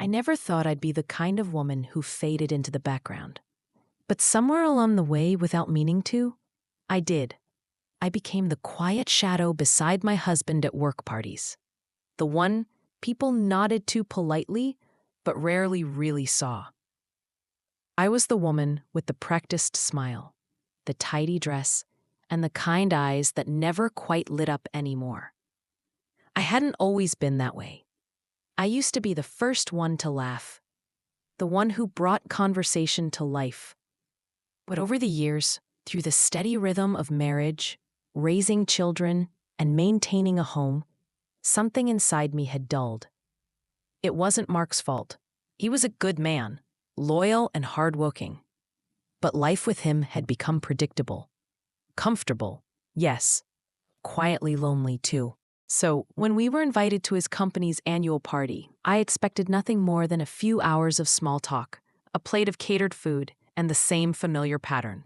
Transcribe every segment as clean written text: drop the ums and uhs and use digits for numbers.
never thought I'd be the kind of woman who faded into the background. But somewhere along the way, without meaning to, I did. I became the quiet shadow beside my husband at work parties. The one people nodded to politely, but rarely really saw. I was the woman with the practiced smile, the tidy dress, and the kind eyes that never quite lit up anymore. I hadn't always been that way. I used to be the first one to laugh, the one who brought conversation to life. But over the years, through the steady rhythm of marriage, raising children, and maintaining a home, something inside me had dulled. It wasn't Mark's fault. He was a good man, loyal and hardworking. But life with him had become predictable. Comfortable, yes. Quietly lonely, too. So, when we were invited to his company's annual party, I expected nothing more than a few hours of small talk, a plate of catered food, and the same familiar pattern.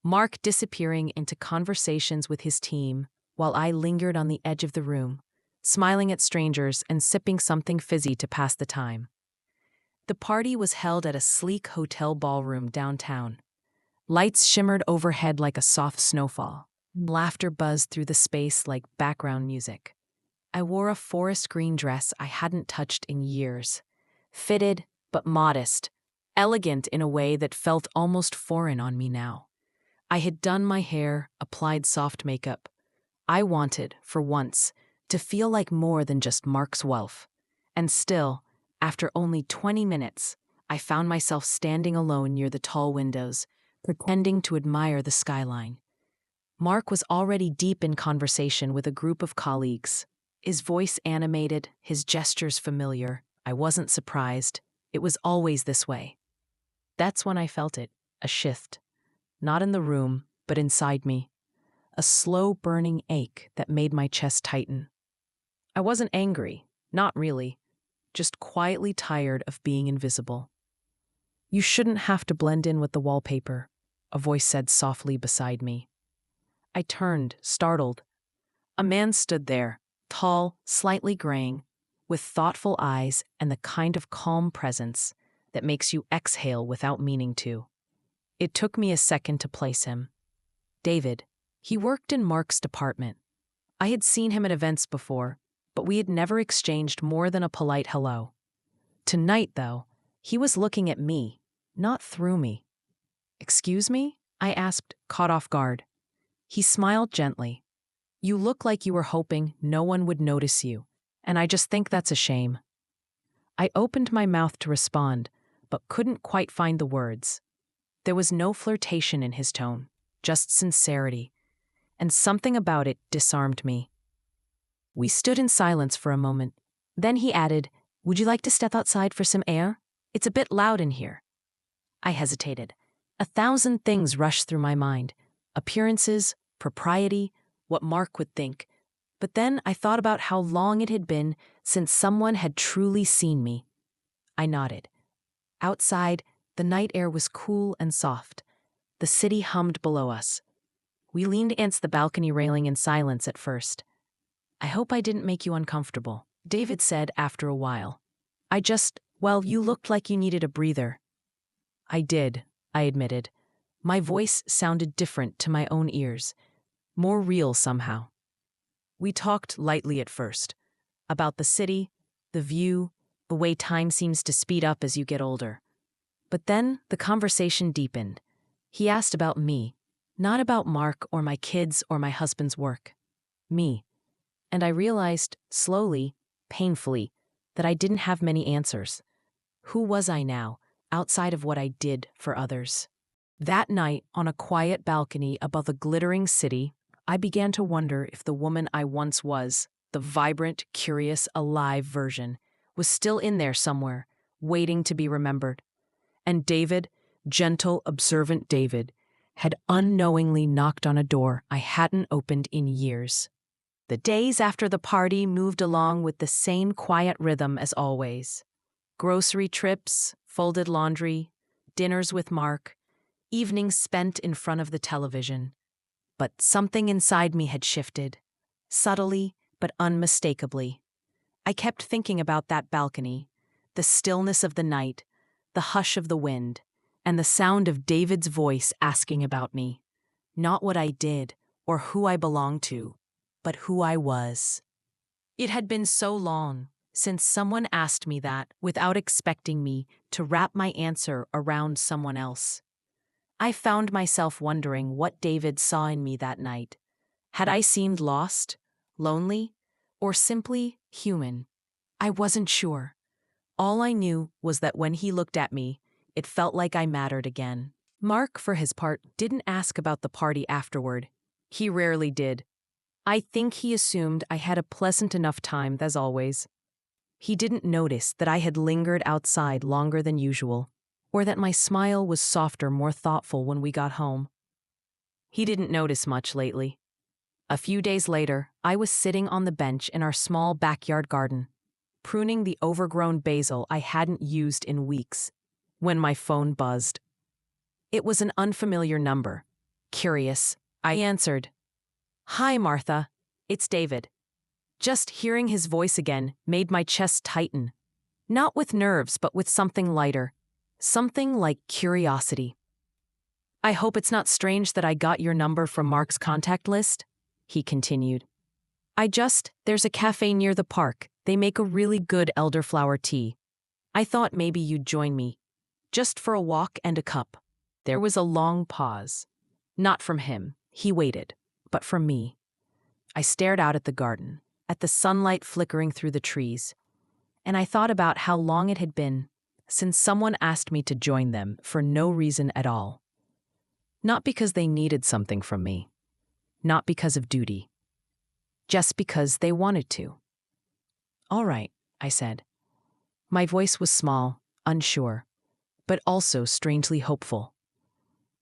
Mark disappearing into conversations with his team, while I lingered on the edge of the room, smiling at strangers and sipping something fizzy to pass the time. The party was held at a sleek hotel ballroom downtown. Lights shimmered overhead like a soft snowfall. Laughter buzzed through the space like background music. I wore a forest green dress I hadn't touched in years. Fitted, but modest. Elegant in a way that felt almost foreign on me now. I had done my hair, applied soft makeup. I wanted, for once, to feel like more than just Mark's wife. And still, after only 20 minutes, I found myself standing alone near the tall windows, pretending to admire the skyline. Mark was already deep in conversation with a group of colleagues. His voice animated, his gestures familiar. I wasn't surprised. It was always this way. That's when I felt it, a shift. Not in the room, but inside me. A slow burning ache that made my chest tighten. I wasn't angry, not really, just quietly tired of being invisible. "You shouldn't have to blend in with the wallpaper," a voice said softly beside me. I turned, startled. A man stood there, tall, slightly graying, with thoughtful eyes and the kind of calm presence that makes you exhale without meaning to. It took me a second to place him. David. He worked in Mark's department. I had seen him at events before, but we had never exchanged more than a polite hello. Tonight, though, he was looking at me, not through me. "Excuse me?" I asked, caught off guard. He smiled gently. "You look like you were hoping no one would notice you, and I just think that's a shame." I opened my mouth to respond, but couldn't quite find the words. There was no flirtation in his tone, just sincerity, and something about it disarmed me. We stood in silence for a moment. Then he added, "Would you like to step outside for some air? It's a bit loud in here." I hesitated. 1,000 things rushed through my mind. Appearances, propriety, what Mark would think. But then I thought about how long it had been since someone had truly seen me. I nodded. Outside, the night air was cool and soft. The city hummed below us. We leaned against the balcony railing in silence at first. "I hope I didn't make you uncomfortable," David said after a while. Well, you looked like you needed a breather." "I did," I admitted. My voice sounded different to my own ears, more real somehow. We talked lightly at first, about the city, the view, the way time seems to speed up as you get older. But then the conversation deepened. He asked about me, not about Mark or my kids or my husband's work. Me. And I realized, slowly, painfully, that I didn't have many answers. Who was I now, outside of what I did for others? That night, on a quiet balcony above a glittering city, I began to wonder if the woman I once was, the vibrant, curious, alive version, was still in there somewhere, waiting to be remembered. And David, gentle, observant David, had unknowingly knocked on a door I hadn't opened in years. The days after the party moved along with the same quiet rhythm as always. Grocery trips, folded laundry, dinners with Mark, evenings spent in front of the television. But something inside me had shifted, subtly but unmistakably. I kept thinking about that balcony, the stillness of the night, the hush of the wind, and the sound of David's voice asking about me. Not what I did or who I belonged to, but who I was. It had been so long since someone asked me that without expecting me to wrap my answer around someone else. I found myself wondering what David saw in me that night. Had I seemed lost, lonely, or simply human? I wasn't sure. All I knew was that when he looked at me, it felt like I mattered again. Mark, for his part, didn't ask about the party afterward. He rarely did. I think he assumed I had a pleasant enough time as always. He didn't notice that I had lingered outside longer than usual, or that my smile was softer, more thoughtful when we got home. He didn't notice much lately. A few days later, I was sitting on the bench in our small backyard garden, pruning the overgrown basil I hadn't used in weeks, when my phone buzzed. It was an unfamiliar number. Curious, I answered. "Hi, Martha. It's David." Just hearing his voice again made my chest tighten. Not with nerves, but with something lighter. Something like curiosity. "I hope it's not strange that I got your number from Mark's contact list," he continued. There's a cafe near the park. They make a really good elderflower tea. I thought maybe you'd join me. Just for a walk and a cup." There was a long pause. Not from him, he waited, but from me. I stared out at the garden, at the sunlight flickering through the trees, and I thought about how long it had been since someone asked me to join them for no reason at all. Not because they needed something from me. Not because of duty. Just because they wanted to. "All right," I said. My voice was small, unsure, but also strangely hopeful.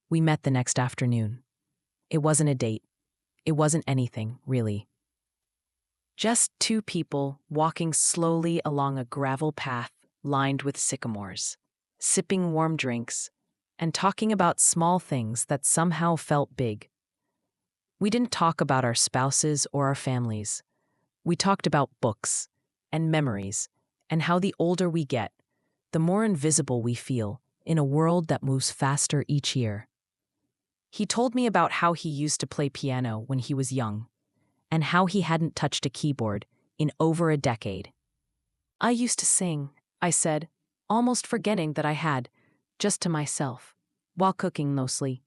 We met the next afternoon. It wasn't a date. It wasn't anything, really. Just two people walking slowly along a gravel path lined with sycamores, sipping warm drinks, and talking about small things that somehow felt big. We didn't talk about our spouses or our families. We talked about books and memories and how the older we get, the more invisible we feel in a world that moves faster each year. He told me about how he used to play piano when he was young, and how he hadn't touched a keyboard in over a decade. "I used to sing," I said, almost forgetting that I had, just to myself, while cooking mostly.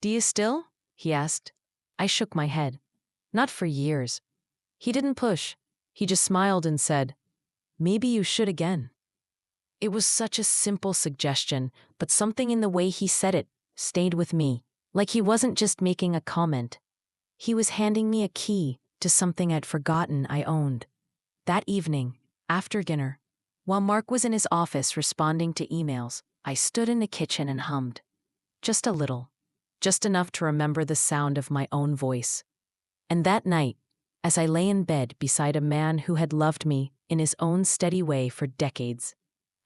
"Do you still?" he asked. I shook my head. "Not for years." He didn't push. He just smiled and said, "Maybe you should again." It was such a simple suggestion, but something in the way he said it stayed with me. Like he wasn't just making a comment. He was handing me a key to something I'd forgotten I owned. That evening, after dinner, while Mark was in his office responding to emails, I stood in the kitchen and hummed. Just a little. Just enough to remember the sound of my own voice. And that night, as I lay in bed beside a man who had loved me in his own steady way for decades,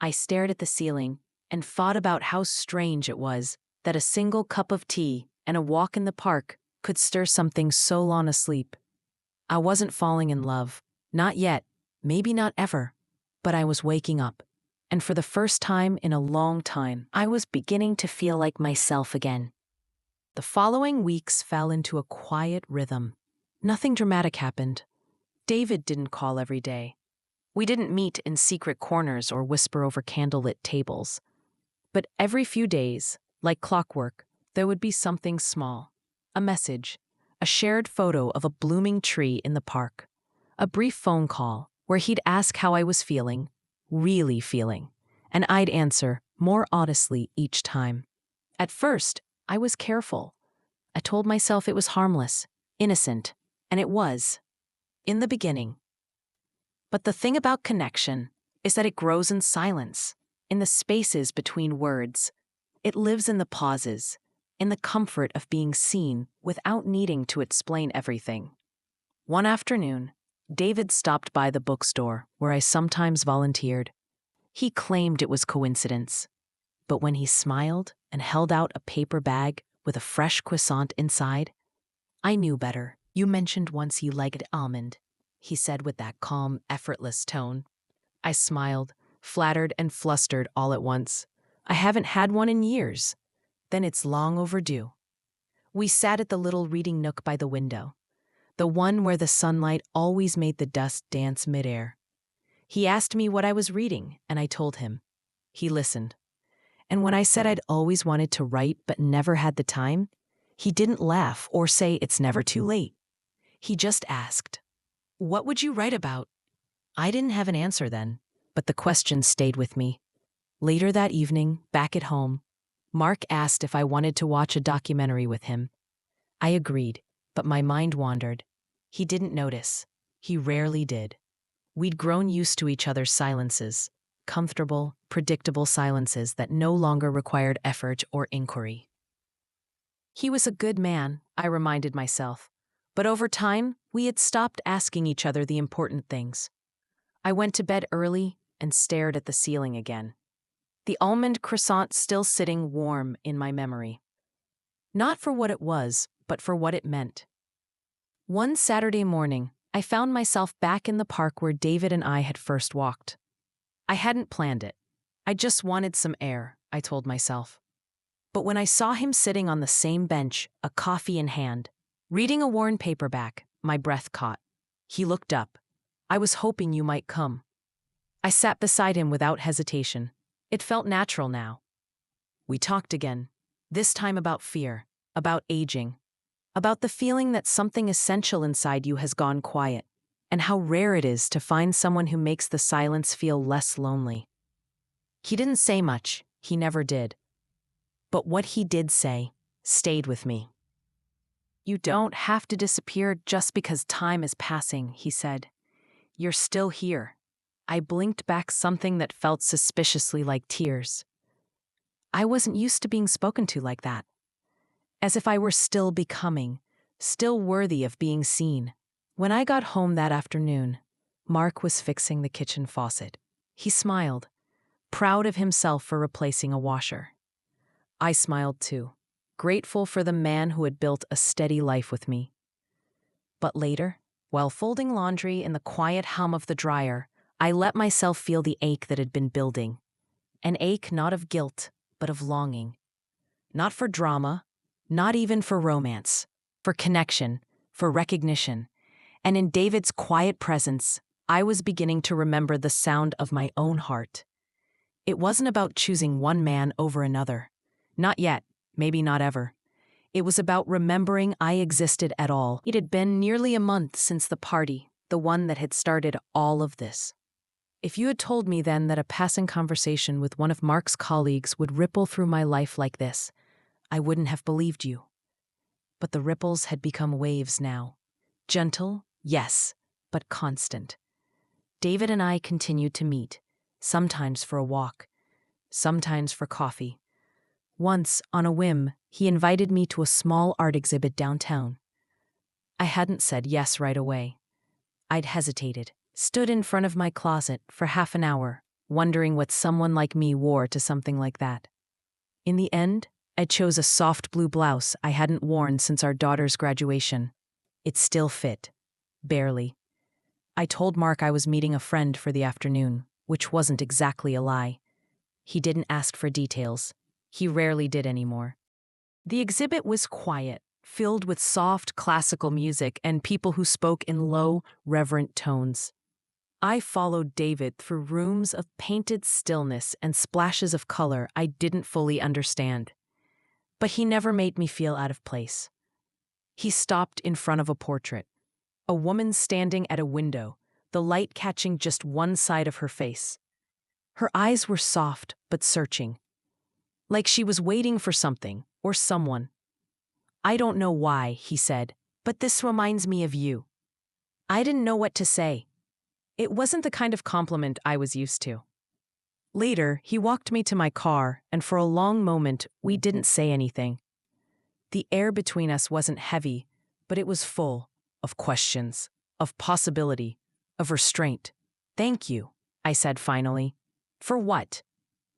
I stared at the ceiling and thought about how strange it was that a single cup of tea and a walk in the park could stir something so long asleep. I wasn't falling in love. Not yet. Maybe not ever. But I was waking up. And for the first time in a long time, I was beginning to feel like myself again. The following weeks fell into a quiet rhythm. Nothing dramatic happened. David didn't call every day. We didn't meet in secret corners or whisper over candlelit tables. But every few days, like clockwork, there would be something small. A message, a shared photo of a blooming tree in the park, a brief phone call where he'd ask how I was feeling, really feeling, and I'd answer more honestly each time. At first, I was careful. I told myself it was harmless, innocent, and it was. In the beginning. But the thing about connection is that it grows in silence, in the spaces between words. It lives in the pauses, in the comfort of being seen without needing to explain everything. One afternoon, David stopped by the bookstore where I sometimes volunteered. He claimed it was coincidence. But when he smiled and held out a paper bag with a fresh croissant inside, I knew better. "You mentioned once you liked almond," he said with that calm, effortless tone. I smiled, flattered and flustered all at once. I haven't had one in years. Then it's long overdue. We sat at the little reading nook by the window, the one where the sunlight always made the dust dance midair. He asked me what I was reading, and I told him. He listened. And when I said I'd always wanted to write but never had the time, he didn't laugh or say it's never too late. He just asked, "What would you write about?" I didn't have an answer then, but the question stayed with me. Later that evening, back at home, Mark asked if I wanted to watch a documentary with him. I agreed, but my mind wandered. He didn't notice. He rarely did. We'd grown used to each other's silences, comfortable, predictable silences that no longer required effort or inquiry. He was a good man, I reminded myself, but over time, we had stopped asking each other the important things. I went to bed early and stared at the ceiling again. The almond croissant still sitting warm in my memory. Not for what it was, but for what it meant. One Saturday morning, I found myself back in the park where David and I had first walked. I hadn't planned it. I just wanted some air, I told myself. But when I saw him sitting on the same bench, a coffee in hand, reading a worn paperback, my breath caught. He looked up. "I was hoping you might come." I sat beside him without hesitation. It felt natural now. We talked again, this time about fear, about aging, about the feeling that something essential inside you has gone quiet, and how rare it is to find someone who makes the silence feel less lonely. He didn't say much, he never did. But what he did say stayed with me. "You don't have to disappear just because time is passing," he said. "You're still here." I blinked back something that felt suspiciously like tears. I wasn't used to being spoken to like that. As if I were still becoming, still worthy of being seen. When I got home that afternoon, Mark was fixing the kitchen faucet. He smiled, proud of himself for replacing a washer. I smiled too, grateful for the man who had built a steady life with me. But later, while folding laundry in the quiet hum of the dryer, I let myself feel the ache that had been building. An ache not of guilt, but of longing. Not for drama, not even for romance, for connection, for recognition. And in David's quiet presence, I was beginning to remember the sound of my own heart. It wasn't about choosing one man over another. Not yet, maybe not ever. It was about remembering I existed at all. It had been nearly a month since the party, the one that had started all of this. If you had told me then that a passing conversation with one of Mark's colleagues would ripple through my life like this, I wouldn't have believed you. But the ripples had become waves now. Gentle, yes, but constant. David and I continued to meet, sometimes for a walk, sometimes for coffee. Once, on a whim, he invited me to a small art exhibit downtown. I hadn't said yes right away. I'd hesitated, stood in front of my closet for half an hour, wondering what someone like me wore to something like that. In the end, I chose a soft blue blouse I hadn't worn since our daughter's graduation. It still fit. Barely. I told Mark I was meeting a friend for the afternoon, which wasn't exactly a lie. He didn't ask for details. He rarely did anymore. The exhibit was quiet, filled with soft classical music and people who spoke in low, reverent tones. I followed David through rooms of painted stillness and splashes of color I didn't fully understand. But he never made me feel out of place. He stopped in front of a portrait. A woman standing at a window, the light catching just one side of her face. Her eyes were soft but searching, like she was waiting for something or someone. "I don't know why," he said, "but this reminds me of you." I didn't know what to say. It wasn't the kind of compliment I was used to. Later, he walked me to my car, and for a long moment, we didn't say anything. The air between us wasn't heavy, but it was full of questions, of possibility, of restraint. "Thank you," I said finally. "For what?"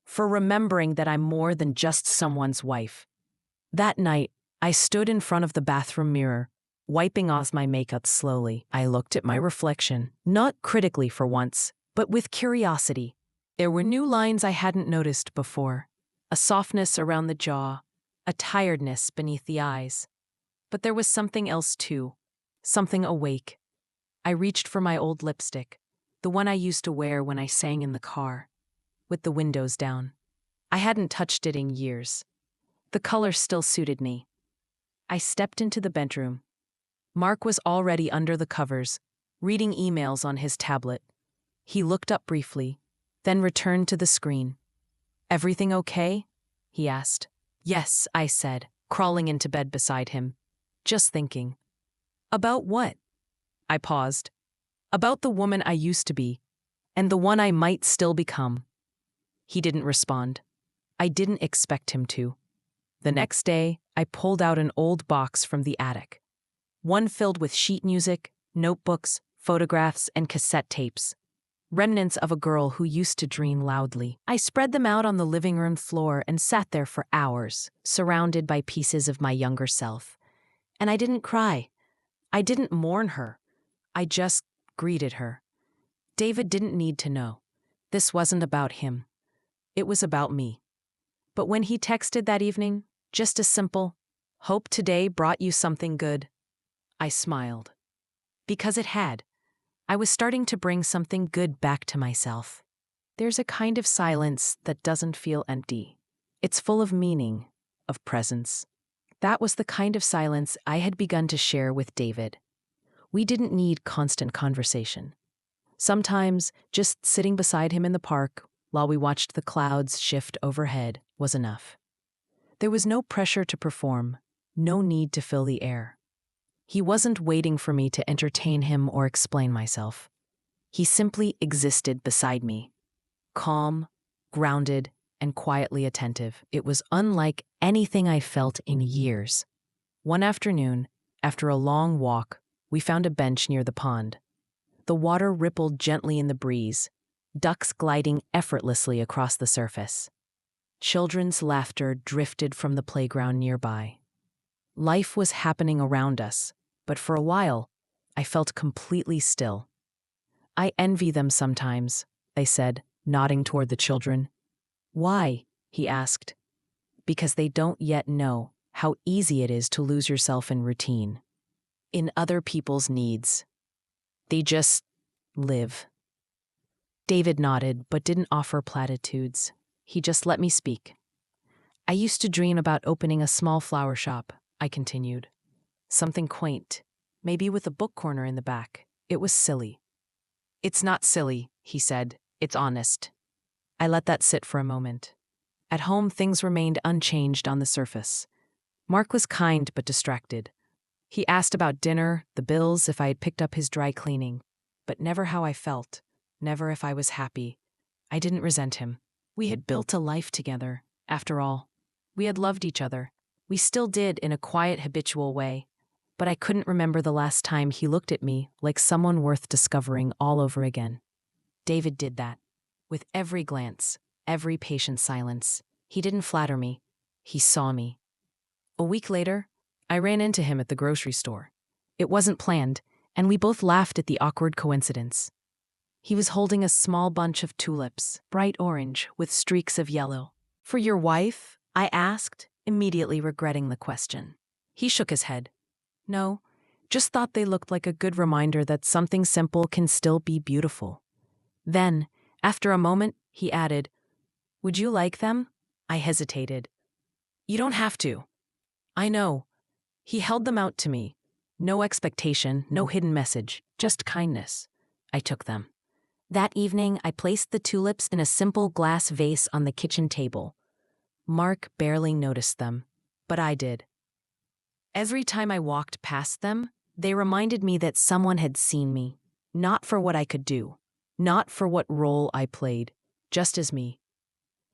"For remembering that I'm more than just someone's wife." That night, I stood in front of the bathroom mirror, wiping off my makeup slowly. I looked at my reflection, not critically for once, but with curiosity. There were new lines I hadn't noticed before, a softness around the jaw, a tiredness beneath the eyes. But there was something else too, something awake. I reached for my old lipstick, the one I used to wear when I sang in the car, with the windows down. I hadn't touched it in years. The color still suited me. I stepped into the bedroom. Mark was already under the covers, reading emails on his tablet. He looked up briefly, then returned to the screen. "Everything okay?" he asked. "Yes," I said, crawling into bed beside him. "Just thinking." "About what?" I paused. "About the woman I used to be, and the one I might still become." He didn't respond. I didn't expect him to. The next day, I pulled out an old box from the attic. One filled with sheet music, notebooks, photographs, and cassette tapes. Remnants of a girl who used to dream loudly. I spread them out on the living room floor and sat there for hours, surrounded by pieces of my younger self. And I didn't cry. I didn't mourn her. I just greeted her. David didn't need to know. This wasn't about him. It was about me. But when he texted that evening, just a simple, "Hope today brought you something good," I smiled. Because it had. I was starting to bring something good back to myself. There's a kind of silence that doesn't feel empty. It's full of meaning, of presence. That was the kind of silence I had begun to share with David. We didn't need constant conversation. Sometimes, just sitting beside him in the park while we watched the clouds shift overhead was enough. There was no pressure to perform, no need to fill the air. He wasn't waiting for me to entertain him or explain myself. He simply existed beside me, calm, grounded, and quietly attentive. It was unlike anything I felt in years. One afternoon, after a long walk, we found a bench near the pond. The water rippled gently in the breeze, ducks gliding effortlessly across the surface. Children's laughter drifted from the playground nearby. Life was happening around us, but for a while, I felt completely still. "I envy them sometimes," I said, nodding toward the children. "Why?" he asked. "Because they don't yet know how easy it is to lose yourself in routine, in other people's needs. They just live." David nodded, but didn't offer platitudes. He just let me speak. "I used to dream about opening a small flower shop," I continued. "Something quaint, maybe with a book corner in the back. It was silly." "It's not silly," he said. "It's honest." I let that sit for a moment. At home, things remained unchanged on the surface. Mark was kind but distracted. He asked about dinner, the bills, if I had picked up his dry cleaning, but never how I felt, never if I was happy. I didn't resent him. We had built a life together, after all. We had loved each other. We still did in a quiet, habitual way. But I couldn't remember the last time he looked at me like someone worth discovering all over again. David did that. With every glance, every patient silence. He didn't flatter me. He saw me. A week later, I ran into him at the grocery store. It wasn't planned, and we both laughed at the awkward coincidence. He was holding a small bunch of tulips, bright orange with streaks of yellow. "For your wife?" I asked, immediately regretting the question. He shook his head. "No, just thought they looked like a good reminder that something simple can still be beautiful." Then, after a moment, he added, "Would you like them?" I hesitated. "You don't have to." "I know." He held them out to me. No expectation, no hidden message, just kindness. I took them. That evening, I placed the tulips in a simple glass vase on the kitchen table. Mark barely noticed them, but I did. Every time I walked past them, they reminded me that someone had seen me, not for what I could do, not for what role I played, just as me.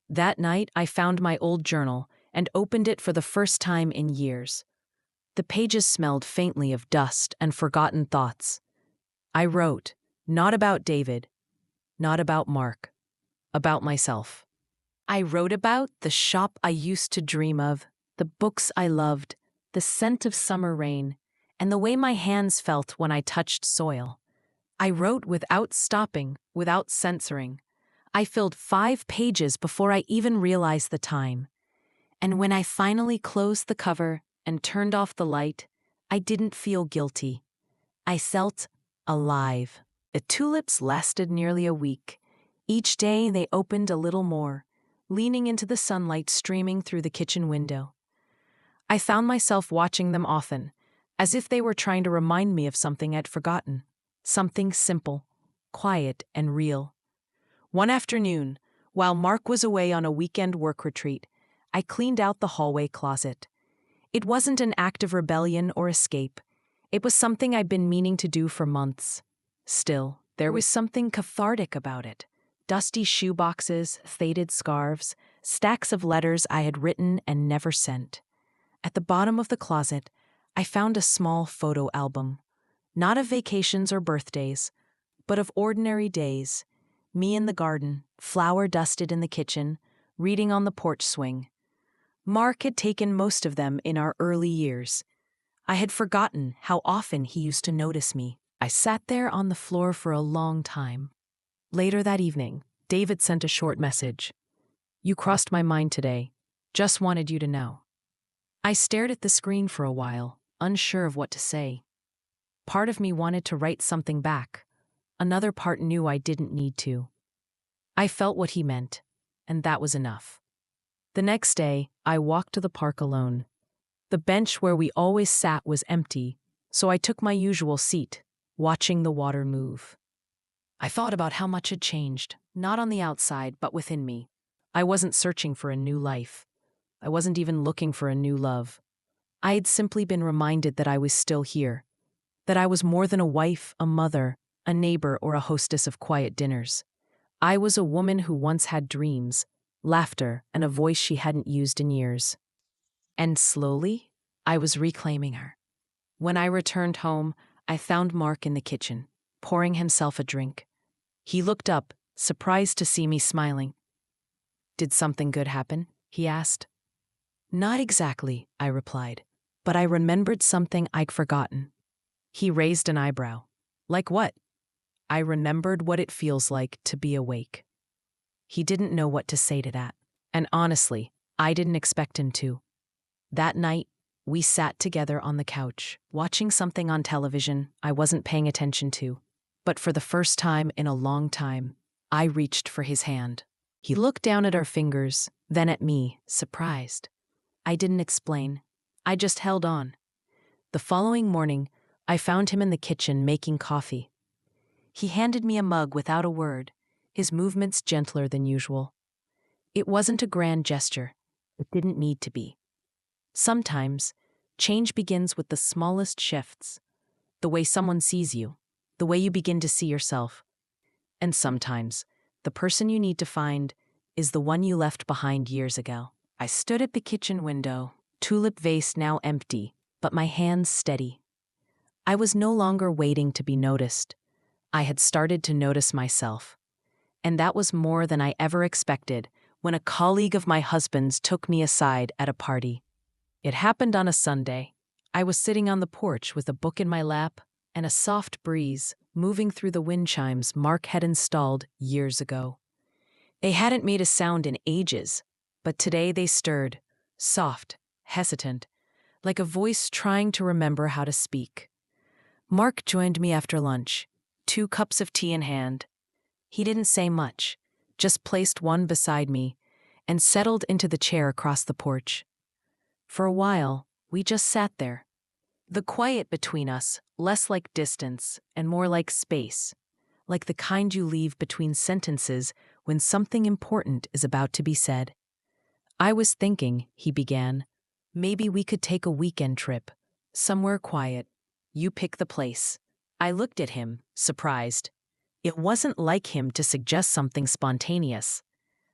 That night, I found my old journal and opened it for the first time in years. The pages smelled faintly of dust and forgotten thoughts. I wrote, not about David, not about Mark, about myself. I wrote about the shop I used to dream of, the books I loved, the scent of summer rain, and the way my hands felt when I touched soil. I wrote without stopping, without censoring. I filled 5 pages before I even realized the time. And when I finally closed the cover and turned off the light, I didn't feel guilty. I felt alive. The tulips lasted nearly a week. Each day they opened a little more, leaning into the sunlight streaming through the kitchen window. I found myself watching them often, as if they were trying to remind me of something I'd forgotten. Something simple, quiet, and real. One afternoon, while Mark was away on a weekend work retreat, I cleaned out the hallway closet. It wasn't an act of rebellion or escape. It was something I'd been meaning to do for months. Still, there was something cathartic about it. Dusty shoeboxes, faded scarves, stacks of letters I had written and never sent. At the bottom of the closet, I found a small photo album. Not of vacations or birthdays, but of ordinary days. Me in the garden, flour dusted in the kitchen, reading on the porch swing. Mark had taken most of them in our early years. I had forgotten how often he used to notice me. I sat there on the floor for a long time. Later that evening, David sent a short message. "You crossed my mind today. Just wanted you to know." I stared at the screen for a while, unsure of what to say. Part of me wanted to write something back. Another part knew I didn't need to. I felt what he meant, and that was enough. The next day, I walked to the park alone. The bench where we always sat was empty, so I took my usual seat, watching the water move. I thought about how much had changed, not on the outside, but within me. I wasn't searching for a new life. I wasn't even looking for a new love. I had simply been reminded that I was still here, that I was more than a wife, a mother, a neighbor, or a hostess of quiet dinners. I was a woman who once had dreams, laughter, and a voice she hadn't used in years. And slowly, I was reclaiming her. When I returned home, I found Mark in the kitchen, pouring himself a drink. He looked up, surprised to see me smiling. "Did something good happen?" he asked. "Not exactly," I replied, "but I remembered something I'd forgotten." He raised an eyebrow. "Like what?" I remembered what it feels like to be awake. He didn't know what to say to that, and honestly, I didn't expect him to. That night, we sat together on the couch, watching something on television I wasn't paying attention to. But for the first time in a long time, I reached for his hand. He looked down at our fingers, then at me, surprised. I didn't explain. I just held on. The following morning, I found him in the kitchen making coffee. He handed me a mug without a word, his movements gentler than usual. It wasn't a grand gesture. It didn't need to be. Sometimes, change begins with the smallest shifts. The way someone sees you, the way you begin to see yourself. And sometimes, the person you need to find is the one you left behind years ago. I stood at the kitchen window, tulip vase now empty, but my hands steady. I was no longer waiting to be noticed. I had started to notice myself. And that was more than I ever expected when a colleague of my husband's took me aside at a party. It happened on a Sunday. I was sitting on the porch with a book in my lap and a soft breeze moving through the wind chimes Mark had installed years ago. They hadn't made a sound in ages, but today they stirred, soft, hesitant, like a voice trying to remember how to speak. Mark joined me after lunch, 2 cups of tea in hand. He didn't say much, just placed one beside me and settled into the chair across the porch. For a while, we just sat there. The quiet between us, less like distance and more like space, like the kind you leave between sentences when something important is about to be said. "I was thinking," he began, "maybe we could take a weekend trip, somewhere quiet. You pick the place." I looked at him, surprised. It wasn't like him to suggest something spontaneous,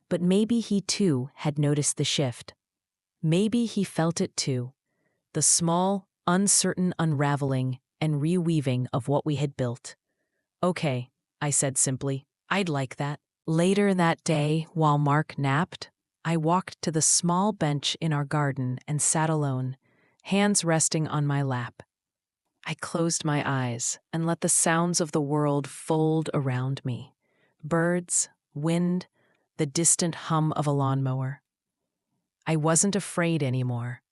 but maybe he too had noticed the shift. Maybe he felt it too, the small, uncertain unraveling and reweaving of what we had built. "Okay," I said simply, "I'd like that." Later that day, while Mark napped, I walked to the small bench in our garden and sat alone, hands resting on my lap. I closed my eyes and let the sounds of the world fold around me. Birds, wind, the distant hum of a lawnmower. I wasn't afraid anymore.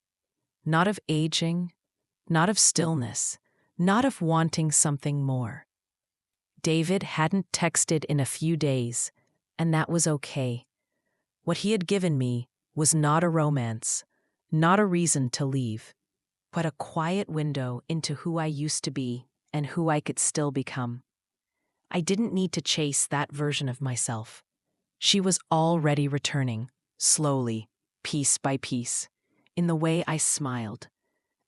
Not of aging, not of stillness, not of wanting something more. David hadn't texted in a few days, and that was okay. What he had given me was not a romance, not a reason to leave, but a quiet window into who I used to be and who I could still become. I didn't need to chase that version of myself. She was already returning, slowly, piece by piece, in the way I smiled,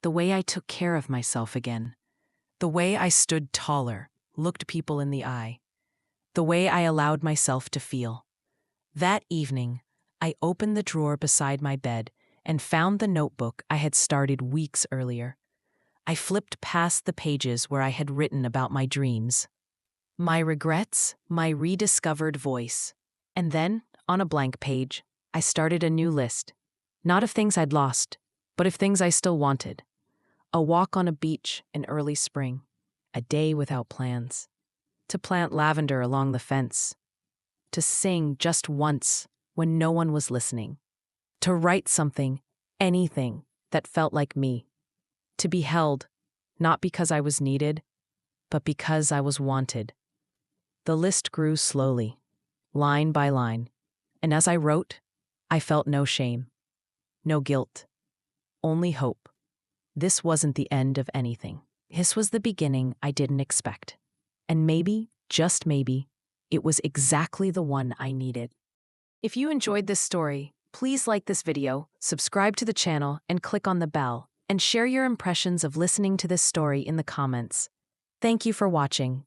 the way I took care of myself again, the way I stood taller, looked people in the eye, the way I allowed myself to feel. That evening, I opened the drawer beside my bed and found the notebook I had started weeks earlier. I flipped past the pages where I had written about my dreams, my regrets, my rediscovered voice. And then, on a blank page, I started a new list. Not of things I'd lost, but of things I still wanted. A walk on a beach in early spring. A day without plans. To plant lavender along the fence. To sing just once when no one was listening. To write something, anything, that felt like me. To be held, not because I was needed, but because I was wanted. The list grew slowly, line by line, and as I wrote, I felt no shame, no guilt, only hope. This wasn't the end of anything. This was the beginning I didn't expect. And maybe, just maybe, it was exactly the one I needed. If you enjoyed this story, please like this video, subscribe to the channel, and click on the bell, and share your impressions of listening to this story in the comments. Thank you for watching.